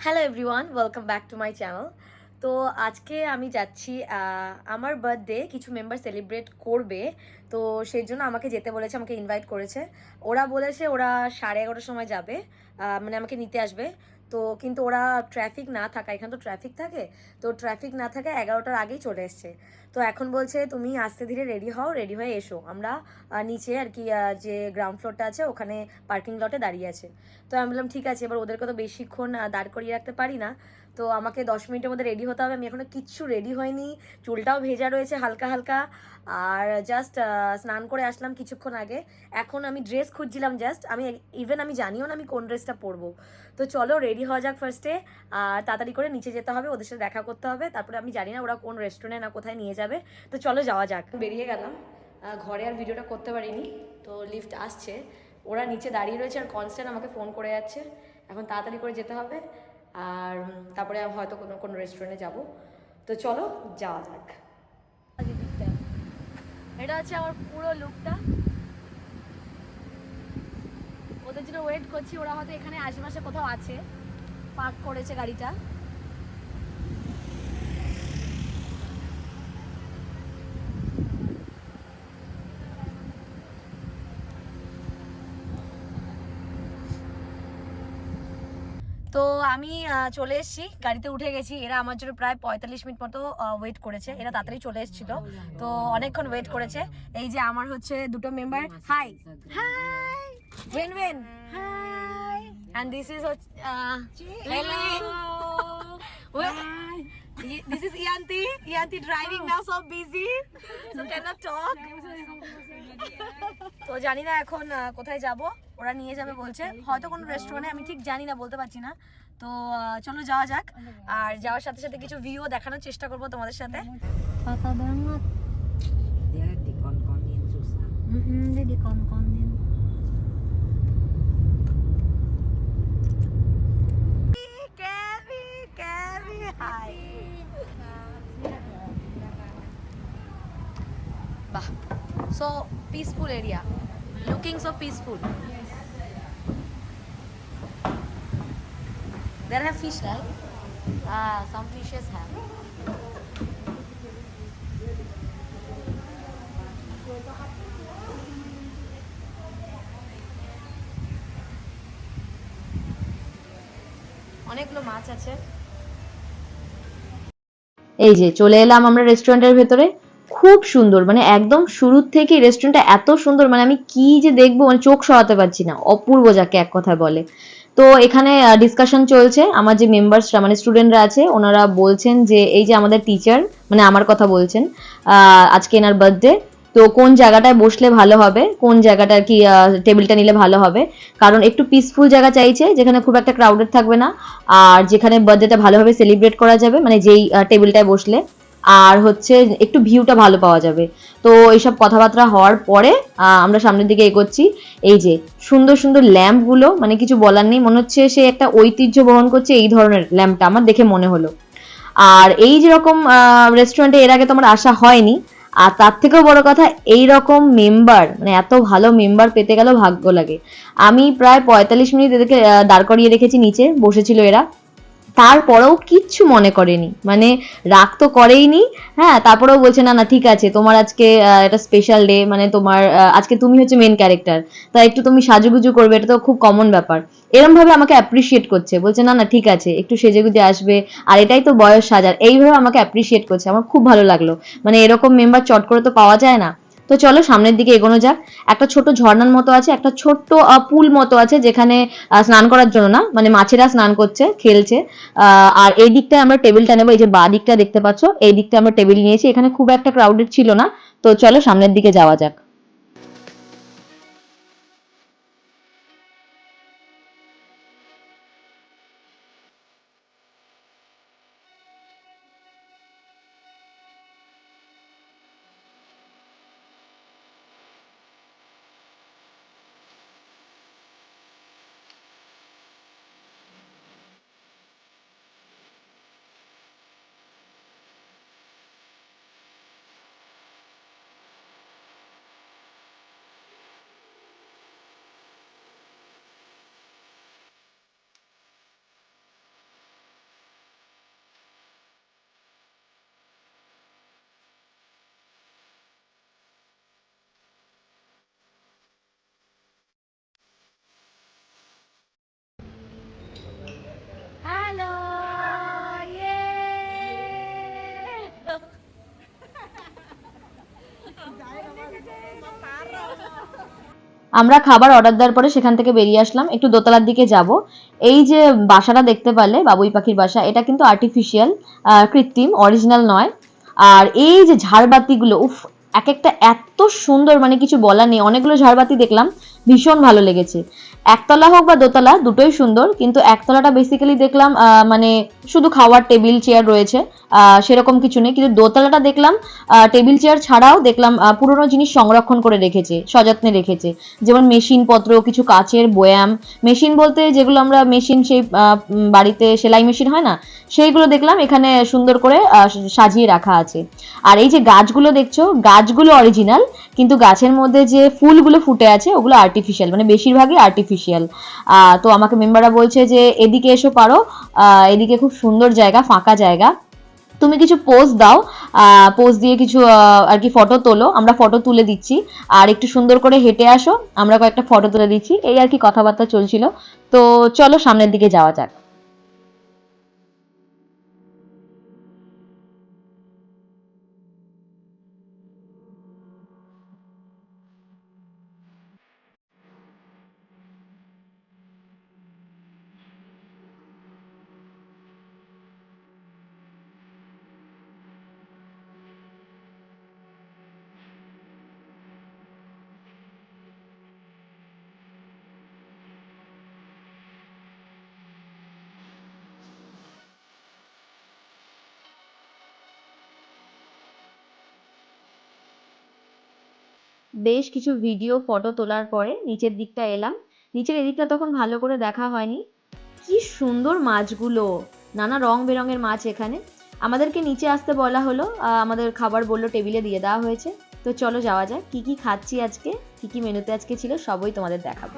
Hello everyone, welcome back to my channel. তো আজকে আমি যাচ্ছি আমার বার্থডে কিছু মেম্বার সেলিব্রেট করবে। তো সেই জন্য আমাকে যেতে বলেছে, আমাকে ইনভাইট করেছে। ওরা বলেছে ওরা 11:30 সময় যাবে, মানে আমাকে নিতে আসবে। তো কিন্তু ওরা ট্রাফিক না থাকা, এখানে তো ট্রাফিক থাকে, তো ট্রাফিক না থাকা 11টার আগেই চলে এসছে। তো এখন বলছে তুমি আস্তে ধীরে রেডি হও, রেডি হয়ে এসো, আমরা নিচে আর কি যে গ্রাউন্ড ফ্লোরটা আছে ওখানে পার্কিং লটে দাঁড়িয়ে আছে। তো আমি বললাম ঠিক আছে, এবার ওদেরকে তো বেশিক্ষণ দাঁড় করিয়ে রাখতে পারি না। তো আমাকে 10 মিনিটের মধ্যে রেডি হতে হবে। আমি এখনো কিচ্ছু রেডি হয়নি, চুলটাও ভেজা রয়েছে হালকা হালকা। আর জাস্ট স্নান করে আসলাম কিছুক্ষণ আগে। এখন আমি ড্রেস খুঁজছিলাম, জাস্ট আমি জানিও না আমি কোন ড্রেসটা পরবো। তো চলো রেডি হওয়া যাক ফার্স্টে। আর তাড়াতাড়ি করে নিচে যেতে হবে, ওদের সাথে দেখা করতে হবে। তারপরে আমি জানি না ওরা কোন রেস্টুরেন্টে না কোথায় নিয়ে যাবে। তো চলো যাওয়া যাক। বেরিয়ে গেলাম, ঘরে আর ভিডিওটা করতে পারিনি। তো লিফট আসছে, ওরা নিচে দাঁড়িয়ে রয়েছে আর কনস্ট্যান্ট আমাকে ফোন করে যাচ্ছে। এখন তাড়াতাড়ি করে যেতে হবে। আর তারপরে হয়তো কোনো কোনো রেস্টুরেন্টে যাব। তো চলো যাওয়া যাক। এটা হচ্ছে আমার পুরো লুকটা। ওদের জন্য ওয়েট করছি, ওরা হয়তো এখানে আশেপাশে কোথাও আছে, পার্ক করেছে গাড়িটা। তো আমি চলে এসেছি, গাড়িতে উঠে গেছি। এরা আমার জন্য প্রায় 45 মিনিট মতো ওয়েট করেছে, এরা তাড়াতাড়ি চলে এসেছিল। তো অনেকক্ষণ ওয়েট করেছে। এই যে আমার হচ্ছে দুটো মেম্বার। হাই হাই ওয়েন ওয়েন hi, and this is this is Yanti driving now, so busy so cannot talk. তো জানি না এখন কোথায় যাব, ওরা নিয়ে যাবে বলছে, হয়তো কোনো রেস্টুরেন্টে, আমি ঠিক জানি না, বলতে পারছি না। তো চলো যাওয়া যাক। আর যাওয়ার সাথে সাথে কিছু ভিউ দেখানোর চেষ্টা করব তোমাদের সাথে। Patah banget. Dia dikon-konin susah. Dia dikon-konin. Hi. Bah, so peaceful area, looking so peaceful. There have fish, right? Some fishes have. অনেকগুলো মাছ আছে। এই যে চলে এলাম আমরা রেস্টুরেন্টের ভেতরে। খুব সুন্দর, মানে একদম শুরুর থেকেই রেস্টুরেন্টটা এত সুন্দর, মানে আমি কি যে দেখবো, মানে চোখ সরাতে পারছি না, অপূর্ব যাকে এক কথায় বলে। তো এখানে ডিসকাশন চলছে, আমার যে মেম্বার্সরা মানে স্টুডেন্টরা আছে ওনারা বলছেন যে এই যে আমাদের টিচার, মানে আমার কথা বলছেন, আজকে এনার বার্থডে, তো কোন জায়গাটায় বসলে ভালো হবে, কোন জায়গাটা আর কি টেবিলটা নিলে ভালো হবে, কারণ একটু পিসফুল জায়গা চাইছে যেখানে খুব একটা ক্রাউডেড থাকবে না, আর যেখানে বার্থডেটা ভালোভাবে সেলিব্রেট করা যাবে, মানে যেই টেবিলটায় বসলে, আর হচ্ছে একটু ভিউটা ভালো পাওয়া যাবে। তো এইসব কথাবার্তা হওয়ার পরে আমরা সামনের দিকে এগোচ্ছি। এই যে সুন্দর সুন্দর ল্যাম্পগুলো, মানে কিছু বলার নেই, মনে হচ্ছে সে একটা ঐতিহ্য বহন করছে এই ধরনের ল্যাম্পটা, আমার দেখে মনে হলো। আর এই যেরকম রেস্টুরেন্টে এর আগে তো আমার আসা হয়নি, আর তার থেকেও বড় কথা এই রকম মেম্বার, মানে এত ভালো মেম্বার পেতে গেলেও ভাগ্য লাগে। আমি প্রায় 45 মিনিট এদেরকে দাঁড় করিয়ে রেখেছি, নিচে বসেছিল এরা, তারপরেও কিচ্ছু মনে করেনি, মানে রাগ তো করেইনি। হ্যাঁ, তারপরেও বলছে না না ঠিক আছে, তোমার আজকে এটা স্পেশাল ডে, মানে তোমার আজকে তুমি হচ্ছে মেন ক্যারেক্টার, তাই একটু তুমি সাজুগুজু করবে, এটা তো খুব কমন ব্যাপার। এরম ভাবে আমাকে অ্যাপ্রিসিয়েট করছে, বলছে না না ঠিক আছে একটু সেজেগুজে আসবে, আর এটাই তো বয়স সাজার, এইভাবে আমাকে অ্যাপ্রিসিয়েট করছে, আমার খুব ভালো লাগলো। মানে এরকম মেম্বার চট করে তো পাওয়া যায় না। তো চলো সামনের দিকে এগোনো যাক। একটা ছোট ঝর্ণার মতো আছে, একটা ছোট্ট পুল মতো আছে, যেখানে স্নান করার জন্য না, মানে মাছেরা স্নান করছে, খেলছে। আর এই দিকটায় আমরা টেবিলটা নেবো, এই যে বাঁ দিকটা দেখতে পাচ্ছ, এই দিকটা আমরা টেবিল নিয়েছি, এখানে খুব একটা ক্রাউডেড ছিল না। তো চলো সামনের দিকে যাওয়া যাক। আমরা খাবার অর্ডার দেওয়ার পরে সেখান থেকে বেরিয়ে আসলাম, একটু দোতলার দিকে যাব। এই যে বাসাটা দেখতে পারলে বাবুই পাখির বাসা, এটা কিন্তু আর্টিফিশিয়াল, কৃত্রিম, অরিজিনাল নয়। আর এই যে ঝাড়বাতিগুলো, উফ, এক একটা এত সুন্দর, মানে কিছু বলার নেই। অনেকগুলো ঝাড়বাতি দেখলাম, ভীষণ ভালো লেগেছে। একতলা হোক বা দোতলা দুটোই সুন্দর, কিন্তু একতলাটা বেসিক্যালি দেখলাম মানে শুধু খাওয়ার টেবিল চেয়ার রয়েছে, সেরকম কিছু নেই। কিন্তু দোতলাটা দেখলাম টেবিল চেয়ার ছাড়াও দেখলাম পুরোনো জিনিস সংরক্ষণ করে রেখেছে, সযত্নে রেখেছে। যেমন মেশিন পত্র, কিছু কাচের বয়াম, মেশিন বলতে যেগুলো আমরা মেশিন সেই বাড়িতে সেলাই মেশিন হয় না, সেইগুলো দেখলাম এখানে সুন্দর করে সাজিয়ে রাখা আছে। আর এই যে গাছগুলো দেখছো, গাছগুলো অরিজিনাল, কিন্তু গাছের মধ্যে যে ফুলগুলো ফুটে আছে ওগুলো আর্টিফিশিয়াল, মানে বেশিরভাগই আর্টিফিশিয়াল। তো আমাকে মেম্বাররা বলছে যে এদিকে এসো, পারো, এদিকে খুব সুন্দর জায়গা, ফাঁকা জায়গা, তুমি কিছু পোজ দাও, পোজ দিয়ে কিছু আর কি ফটো তোলো, আমরা ফটো তুলে দিচ্ছি। আর একটু সুন্দর করে হেঁটে আসো, আমরা কয়েকটা ফটো তুলে দিচ্ছি। এই আর কি কথাবার্তা চলছিল। তো চলো সামনের দিকে যাওয়া যাক। বেশ কিছু ভিডিও ফটো তোলার পরে নিচের দিকটা এলাম। নিচের এদিকটা তখন ভালো করে দেখা হয়নি। কি সুন্দর মাছগুলো, নানা রং বেরঙের মাছ এখানে। আমাদেরকে নিচে আসতে বলা হলো, আমাদের খাবার বললো টেবিলে দিয়ে দেওয়া হয়েছে। তো চলো যাওয়া যাক। কি কি খাচ্ছি আজকে, কি কি মেনুতে আজকে ছিল, সবই তোমাদের দেখাবো।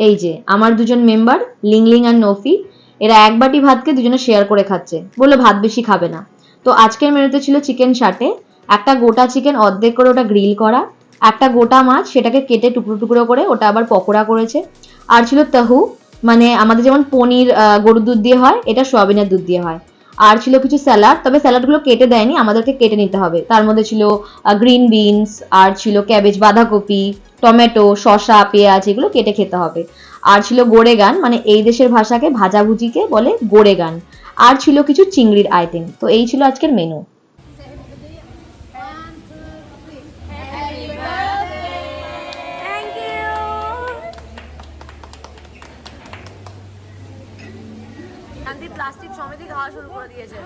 এই যে আমার দুজন মেম্বার, লিংলিং আর নফি, এরা এক বাটি ভাতকে দুজনে শেয়ার করে খাচ্ছে, বললো ভাত বেশি খাবে না। তো আজকের মেনুতে ছিল চিকেন সাটে, একটা গোটা চিকেন অর্ধেক করে ওটা গ্রিল করা, একটা গোটা মাছ সেটাকে কেটে টুকরো টুকরো করে ওটা আবার পকোড়া করেছে। আর ছিল তাহু, মানে আমাদের যেমন পনির গরুর দুধ দিয়ে হয়, এটা সোয়াবিনের দুধ দিয়ে হয়। আর ছিল কিছু স্যালাড, তবে স্যালাডগুলো কেটে দেয়নি, আমাদেরকে কেটে নিতে হবে। তার মধ্যে ছিল গ্রিন বিনস, আর ছিল ক্যাবেজ, বাঁধাকপি, টমেটো, শসা, পেঁয়াজ, এগুলো কেটে খেতে হবে। আর ছিল গোড়েগান, মানে এই দেশের ভাষাকে ভাজাভুজিকে বলে গোড়েগান। আর ছিল কিছু চিংড়ির আইটেম। তো এই ছিল আজকের মেনু। Thank you. শান্তি প্লাস্টিক সমেতই খাওয়া শুরু করে দিয়েছে।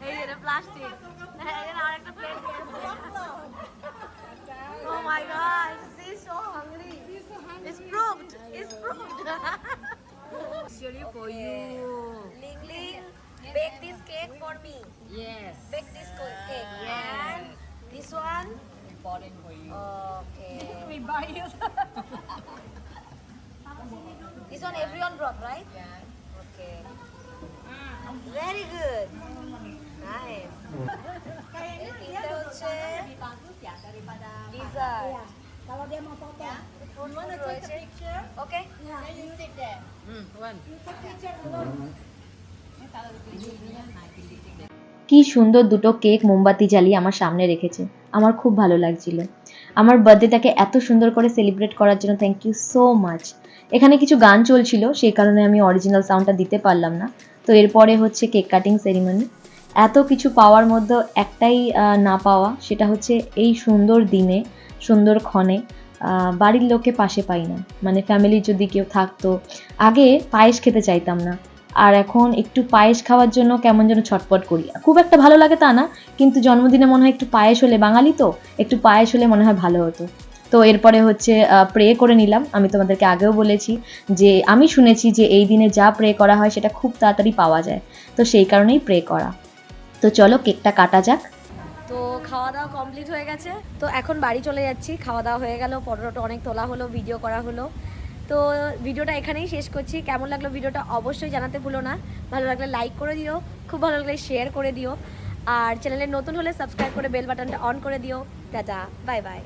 এই যে প্লাস্টিক, এখানে আরেকটা plate. Oh my gosh, she's so hungry. It's proved. It's proved. Especially for you. Ling Ling, bake this cake for me. Yes. Bake this cake. And this one. Important for you. Okay. We buy it. This one everyone brought, right? Yeah. Okay. Very good. Nice. এটা হচ্ছে dessert. Kalau dia mau foto, Fruit রয়েছে. Okay. One. কি সুন্দর দুটো cake মোমবাতি জ্বালিয়ে আমার সামনে রেখেছে, আমার খুব ভালো লাগছিল। আমার বার্থডেটাকে এত সুন্দর করে সেলিব্রেট করার জন্য থ্যাংক ইউ সো মাচ। এখানে কিছু গান চলছিল, সেই কারণে আমি অরিজিনাল সাউন্ডটা দিতে পারলাম না। তো এরপরে হচ্ছে কেক কাটিং সেরিমনি। এত কিছু পাওয়ার মধ্যে একটাই না পাওয়া, সেটা হচ্ছে এই সুন্দর দিনে, সুন্দর ক্ষণে বাড়ির লোককে পাশে পাই না। মানে ফ্যামিলির যদি কেউ থাকতো, আগে পায়েস খেতে চাইতাম না, আর এখন একটু পায়েস খাওয়ার জন্য কেমন যেন ছটপট করি। খুব একটা ভালো লাগে তা না, কিন্তু জন্মদিনে মনে হয় একটু পায়েস হলে, বাঙালি তো একটু পায়েস হলে মনে হয় ভালো হতো। তো এরপরে হচ্ছে প্রে করে নিলাম। আমি তোমাদেরকে আগেও বলেছি যে আমি শুনেছি যে এই দিনে যা প্রে করা হয় সেটা খুব তাড়াতাড়ি পাওয়া যায়, তো সেই কারণেই প্রে করা। তো চলো কেকটা কাটা যাক। তো খাওয়া দাওয়া কমপ্লিট হয়ে গেছে, তো এখন বাড়ি চলে যাচ্ছি। খাওয়া দাওয়া হয়ে গেল, ফটো টটো অনেক তোলা হলো, ভিডিও করা হলো। তো ভিডিওটা এখানেই শেষ করছি। কেমন লাগলো ভিডিওটা অবশ্যই জানাতে ভুলো না। ভালো লাগলে লাইক করে দিও, খুব ভালো লাগলে শেয়ার করে দিও, আর চ্যানেলে নতুন হলে সাবস্ক্রাইব করে বেল বাটনটা অন করে দিও। Tata, bye bye.